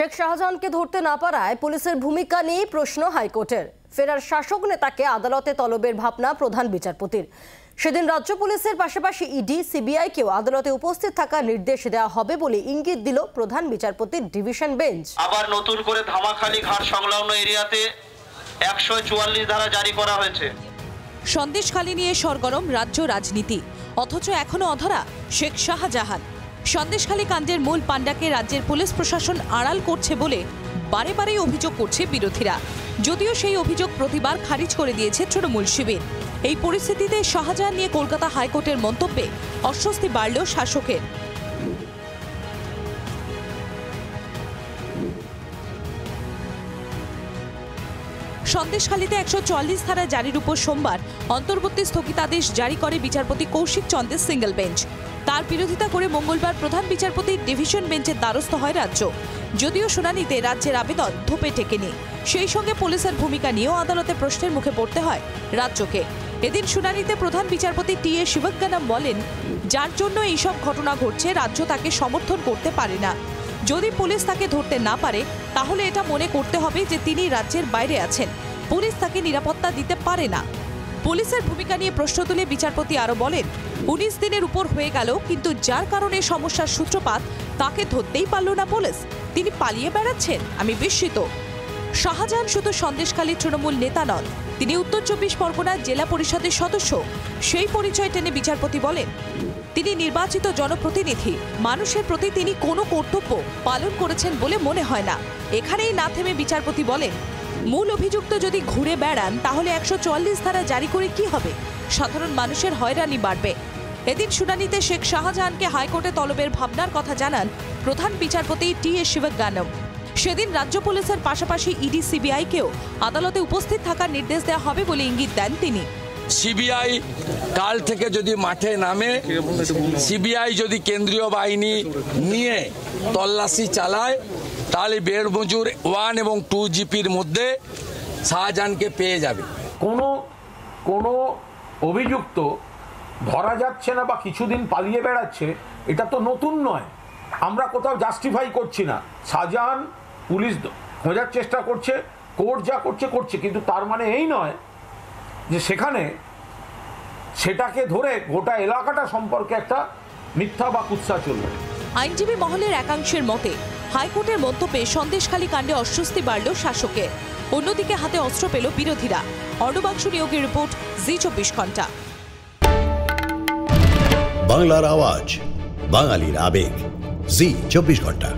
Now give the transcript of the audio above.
শেখ শাহজাহানকে ধরতে না পারায় পুলিশের ভূমিকা নিয়ে প্রশ্ন হাইকোর্টের। ফেরার শাসক নেতাকে আদালতে তলবের ভাবনা প্রধান বিচারপতির। সেদিন রাজ্য পুলিশের পাশাপাশি ইডি, সিবিআইকেও আদালতে উপস্থিত থাকার নির্দেশ দেওয়া হবে বলে ইঙ্গিত দিল প্রধান বিচারপতির ডিভিশন বেঞ্চ। আবার নতুন করে ধামাখালি ঘাট সংলগ্ন এরিয়াতে 144 ধারা জারি করা হয়েছে। সন্দেশখালী নিয়ে সরগরম রাজ্য রাজনীতি, অথচ এখনো অধরা শেখ শাহজাহান। সন্দেশখালী কাণ্ডের মূল পাণ্ডাকে রাজ্যের পুলিশ প্রশাসন আড়াল করছে বলে বারে বারে অভিযোগ করছে বিরোধীরা, যদিও সেই অভিযোগ প্রতিবার খারিজ করে দিয়েছে তৃণমূল শিবির। এই পরিস্থিতিতে শাহজাহান নিয়ে কলকাতা হাইকোর্টের মন্তব্যে অস্বস্তি বাড়ল শাসকের। সন্দেশখালীতে 144 ধারা জারির উপর সোমবার অন্তর্বর্তী স্থগিতাদেশ জারি করে বিচারপতি কৌশিক চন্দ্রের সিঙ্গেল বেঞ্চ। তার বিরোধিতা করে মঙ্গলবার প্রধান বিচারপতির ডিভিশন বেঞ্চের দ্বারস্থ হয় রাজ্য। যদিও শুনানিতে রাজ্যের আবেদন ধোপে টেকেনি, সেই সঙ্গে পুলিশের ভূমিকা নিয়েও আদালতে প্রশ্নের মুখে পড়তে হয় রাজ্যকে। এদিন শুনানিতে প্রধান বিচারপতি টি.এ. শিবজ্ঞানম বলেন, যার জন্য এইসব ঘটনা ঘটছে রাজ্য তাকে সমর্থন করতে পারে না। যদি পুলিশ তাকে ধরতে না পারে তাহলে এটা মনে করতে হবে যে তিনি রাজ্যের বাইরে আছেন, পুলিশ তাকে নিরাপত্তা দিতে পারে না। পুলিশের ভূমিকা নিয়ে প্রশ্ন তুলে বিচারপতি আরও বলেন, 19 দিনের উপর হয়ে গেল, কিন্তু যার কারণে সমস্যার সূত্রপাত তাকে ধরতেই পারল না পুলিশ, তিনি পালিয়ে বেড়াচ্ছেন। আমি বিস্মিত। শাহজাহান শুধু সন্দেশখালী তৃণমূল নেতা নন, তিনি উত্তর 24 পরগনার জেলা পরিষদের সদস্য। সেই পরিচয় টেনে বিচারপতি বলেন, তিনি নির্বাচিত জনপ্রতিনিধি, মানুষের প্রতি তিনি কোনো কর্তব্য পালন করেছেন বলে মনে হয় না। এখানেই না থেমে বিচারপতি বলেন, মূল অভিযুক্ত যদি ঘুরে বেড়ান তাহলে 144 ধারা জারি করে কি হবে? সাধারণ মানুষের হয়রানি বাড়বে। এদিন শুনানিতে শেখ শাহজাহানকে হাইকোর্টে তলবের ভাবনার কথা জানান প্রধান বিচারপতি টি.এ. শিবজ্ঞানম। সেদিন রাজ্য পুলিশের পাশাপাশি ইডি, সিবিআইকেও আদালতে উপস্থিত থাকার নির্দেশ দেওয়া হবে বলে ইঙ্গিত দেন তিনি। সিবিআই কাল থেকে যদি মাঠে নামে, সিবিআই যদি কেন্দ্রীয় বাহিনী নিয়ে তল্লাশি চালায়, তাহলে বেড়মজুর 1 এবং 2 জিপির মধ্যে শাহজাহানকে পেয়ে যাবে। কোনো অভিযুক্ত ধরা যাচ্ছে না বা কিছুদিন পালিয়ে বেড়াচ্ছে, এটা তো নতুন নয়। আমরা কোথাও জাস্টিফাই করছি না। শাহজাহান পুলিশ খোঁজার চেষ্টা করছে, কোর্ট যা করছে, কিন্তু তার মানে এই নয় যে সেটাকে ধরে গোটা এলাকাটা সম্পর্কে একটা মিথ্যা বা কুৎসা চলবে। আইনজীবী মহলের একাংশের মতে হাইকোর্টের মন্তব্যে সন্দেশখালী কাণ্ডে অস্বস্তি বাড়ল শাসকের। অন্যদিকে হাতে অস্ত্র পেল বিরোধীরা। অর্ণবাংশু নিয়োগের রিপোর্ট, জি 24 ঘন্টা। বাংলার আওয়াজ, বাঙালির আবেগ, জি 24 ঘন্টা।